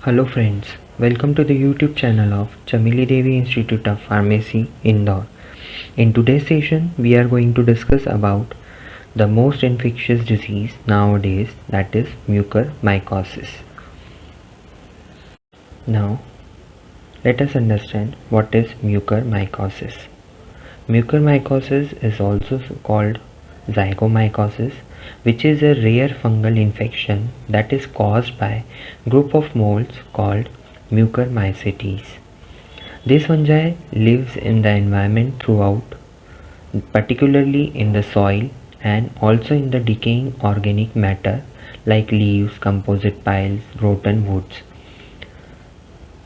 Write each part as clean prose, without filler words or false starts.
Hello friends, welcome to the YouTube channel of Chamili Devi Institute of Pharmacy, Indore. In today's session, we are going to discuss about the most infectious disease nowadays, that is mucormycosis. Now, let us understand what is mucormycosis. Mucormycosis is also called zygomycosis, which is a rare fungal infection that is caused by group of molds called Mucormycetes. This fungi lives in the environment throughout, particularly in the soil and also in the decaying organic matter like leaves, composite piles, rotten woods.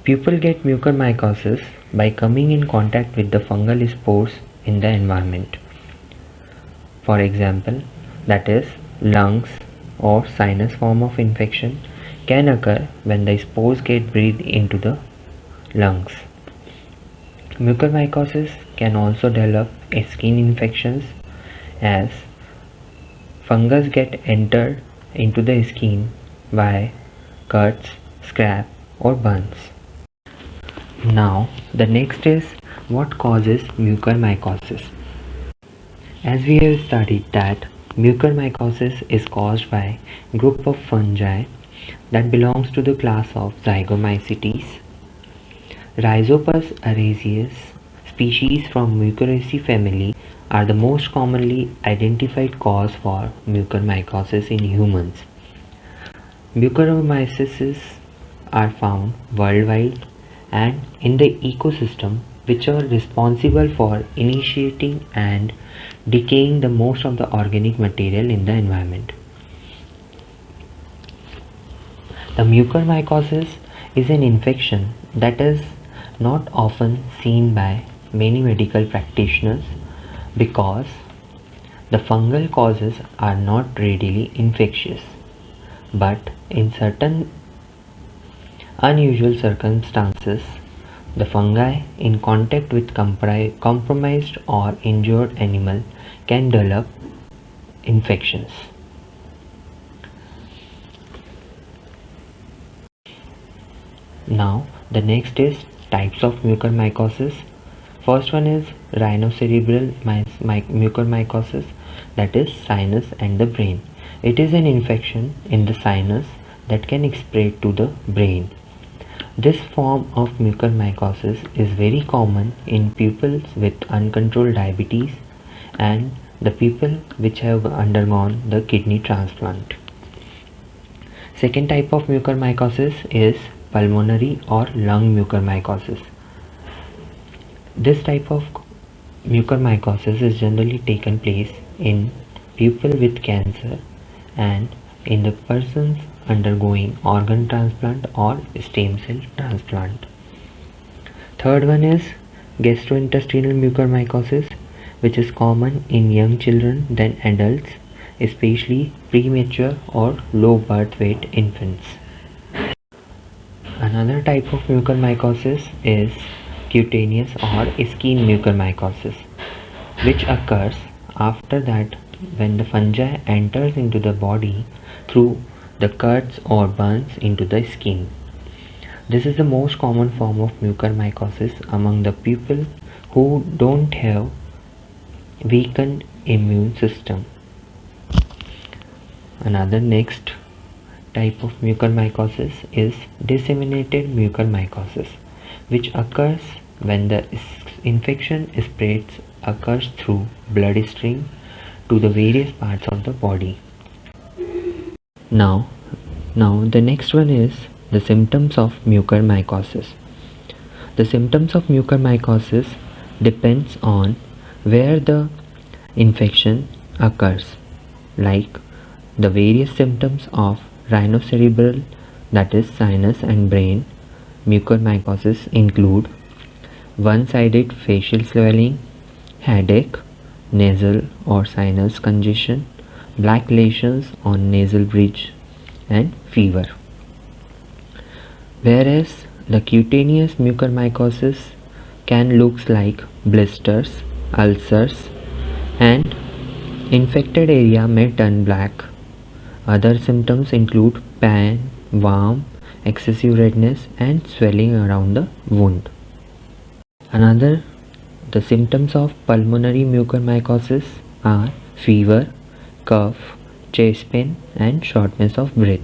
People get mucormycosis by coming in contact with the fungal spores in the environment. For example, that is lungs or sinus form of infection can occur when the spores get breathed into the lungs. Mucormycosis can also develop skin infections as fungus get entered into the skin via cuts, scrap or burns. Now the next is what causes mucormycosis. As we have studied that mucormycosis is caused by a group of fungi that belongs to the class of Zygomycetes. Rhizopus araceus species from Mucoraceae family are the most commonly identified cause for mucormycosis in humans. Mucormycosis are found worldwide and in the ecosystem, which are responsible for initiating and decaying the most of the organic material in the environment. The mucormycosis is an infection that is not often seen by many medical practitioners because the fungal causes are not readily infectious, but in certain unusual circumstances, the fungi in contact with compromised or injured animal can develop infections. Now the next is types of mucormycosis. First one is rhinocerebral mucormycosis, that is sinus and the brain. It is an infection in the sinus that can spread to the brain. This form of mucormycosis is very common in people with uncontrolled diabetes and the people which have undergone the kidney transplant. Second type of mucormycosis is pulmonary or lung mucormycosis. This type of mucormycosis is generally taken place in people with cancer and in the persons undergoing organ transplant or stem cell transplant. Third one is gastrointestinal mucormycosis, which is common in young children than adults, especially premature or low birth weight infants. Another type of mucormycosis is cutaneous or skin mucormycosis, which occurs after that when the fungi enters into the body through the cuts or burns into the skin. This is the most common form of mucormycosis among the people who don't have weakened immune system. Another next type of mucormycosis is disseminated mucormycosis, which occurs when the infection spreads occurs through bloodstream to the various parts of the body. Now the next one is the symptoms of mucormycosis. The symptoms of mucormycosis depends on where the infection occurs, like the various symptoms of rhinocerebral, that is sinus and brain mucormycosis include one-sided facial swelling, headache, nasal or sinus congestion, black lesions on nasal bridge and fever. Whereas the cutaneous mucormycosis can look like blisters, ulcers and infected area may turn black. Other symptoms include pain, warmth excessive redness and swelling around the wound. The symptoms of pulmonary mucormycosis are fever, cough, chest pain, and shortness of breath.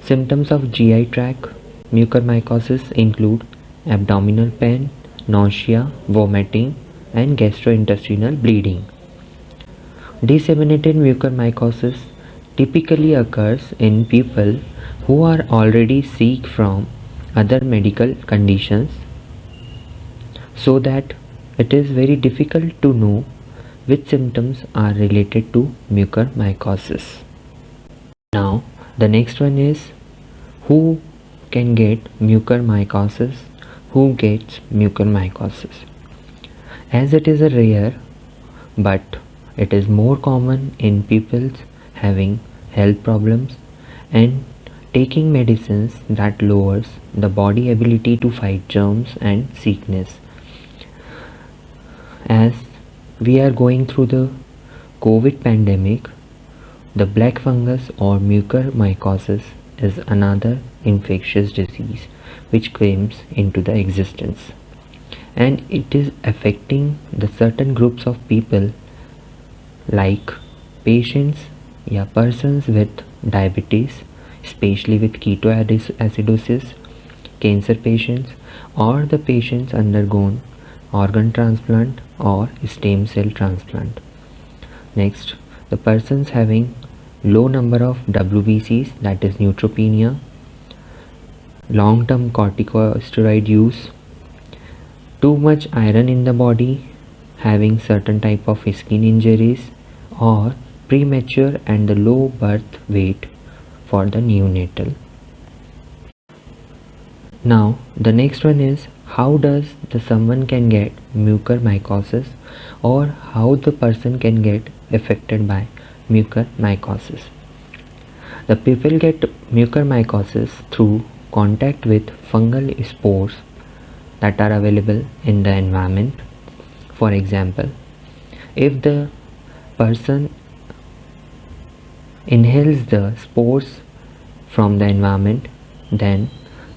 Symptoms of GI tract mucormycosis include abdominal pain, nausea, vomiting, and gastrointestinal bleeding. Disseminated mucormycosis typically occurs in people who are already sick from other medical conditions, so that it is very difficult to know which symptoms are related to mucormycosis. Now, the next one is who can get mucormycosis, who gets mucormycosis. As it is a rare, but it is more common in people having health problems and taking medicines that lowers the body ability to fight germs and sickness. As we are going through the COVID pandemic, the black fungus or mucormycosis is another infectious disease which comes into the existence, and it is affecting the certain groups of people like patients persons with diabetes, especially with ketoacidosis, cancer patients, or the patients undergone organ transplant or stem cell transplant. Next, the persons having low number of WBCs, that is neutropenia, long-term corticosteroid use, too much iron in the body, having certain type of skin injuries, or premature and the low birth weight for the neonatal. Now the next one is how does the someone can get mucormycosis, or how the person can get affected by mucormycosis. The people get mucormycosis through contact with fungal spores that are available in the environment. For example, if the person inhales the spores from the environment, then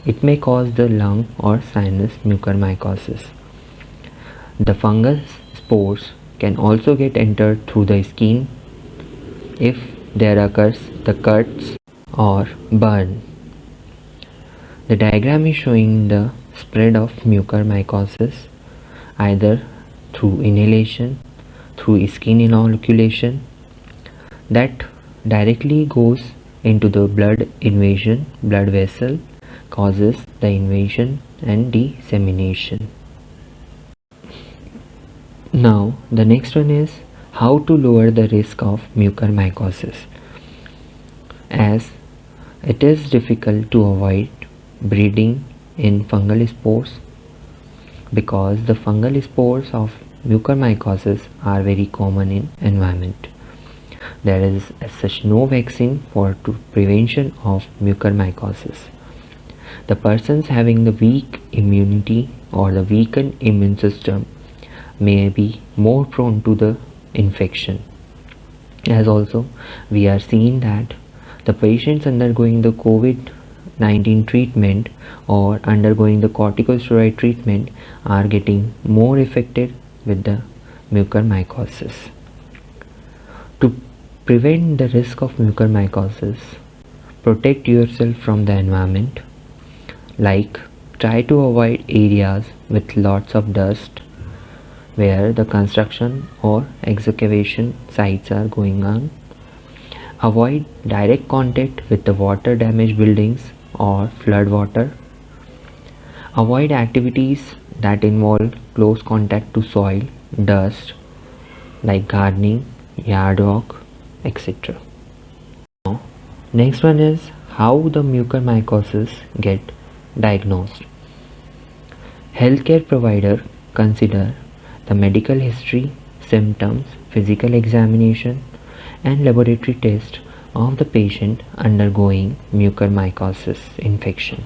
it may cause the lung or sinus mucormycosis. The fungus spores can also get entered through the skin if there occurs the cuts or burn. The diagram is showing the spread of mucormycosis either through inhalation, through skin inoculation, that directly goes into the blood invasion, blood vessel, causes the invasion and dissemination. Now the next one is how to lower the risk of mucormycosis. As it is difficult to avoid breeding in fungal spores, because the fungal spores of mucormycosis are very common in environment. There is as such no vaccine for prevention of mucormycosis. The persons having the weak immunity or the weakened immune system may be more prone to the infection. As also we are seeing that the patients undergoing the COVID-19 treatment or undergoing the corticosteroid treatment are getting more affected with the mucormycosis. To prevent the risk of mucormycosis, protect yourself from the environment, like try to avoid areas with lots of dust where the construction or excavation sites are going on. Avoid direct contact with the water damaged buildings or flood water. Avoid activities that involve close contact to soil, dust, like gardening, yard work, etc. Now, next one is how the mucormycosis get diagnosed. Healthcare provider consider the medical history, symptoms, physical examination, and laboratory test of the patient undergoing mucormycosis infection.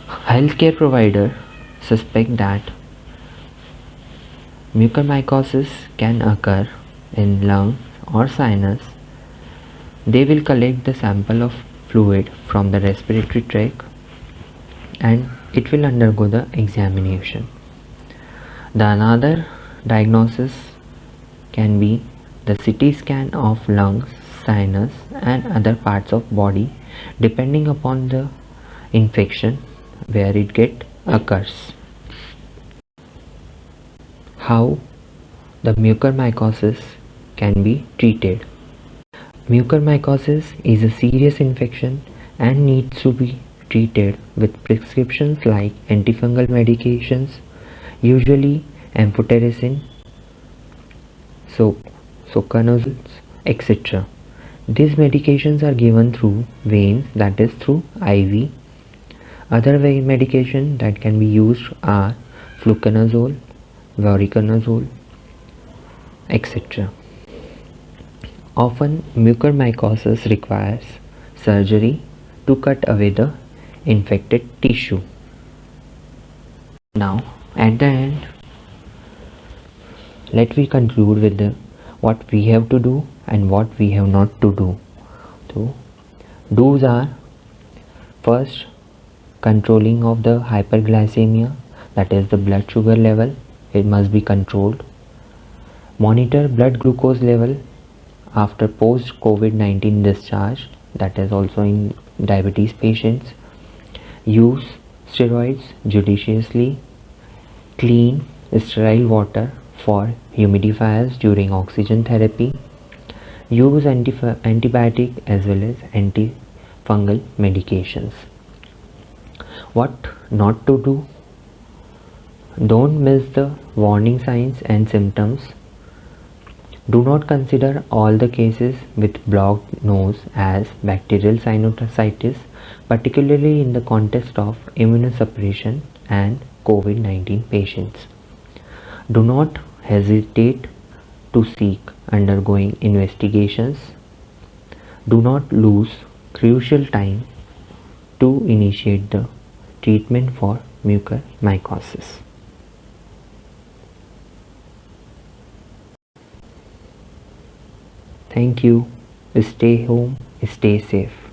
Healthcare provider suspect that mucormycosis can occur in lung or sinus. They will collect the sample of fluid from the respiratory tract and it will undergo the examination. The another diagnosis can be the CT scan of lungs, sinus and other parts of body depending upon the infection where it occurs. How the mucormycosis can be treated. Mucormycosis is a serious infection and needs to be treated with prescriptions like antifungal medications, usually amphotericin, fluconazole, etc. These medications are given through veins, that is through IV. Other medication that can be used are fluconazole, voriconazole, etc. Often mucormycosis requires surgery to cut away the infected tissue. Now at the end, let me conclude with what we have to do and what we have not to do. So do's are: first, controlling of the hyperglycemia, that is the blood sugar level, it must be controlled. Monitor blood glucose level after post COVID-19 discharge, that is also in diabetes patients. Use steroids judiciously. Clean sterile water for humidifiers during oxygen therapy. Use antibiotic as well as antifungal medications. What not to do: don't miss the warning signs and symptoms. Do not consider all the cases with blocked nose as bacterial sinusitis, particularly in the context of immunosuppression and COVID-19 patients. Do not hesitate to seek undergoing investigations. Do not lose crucial time to initiate the treatment for mucormycosis. Thank you. Stay home, stay safe.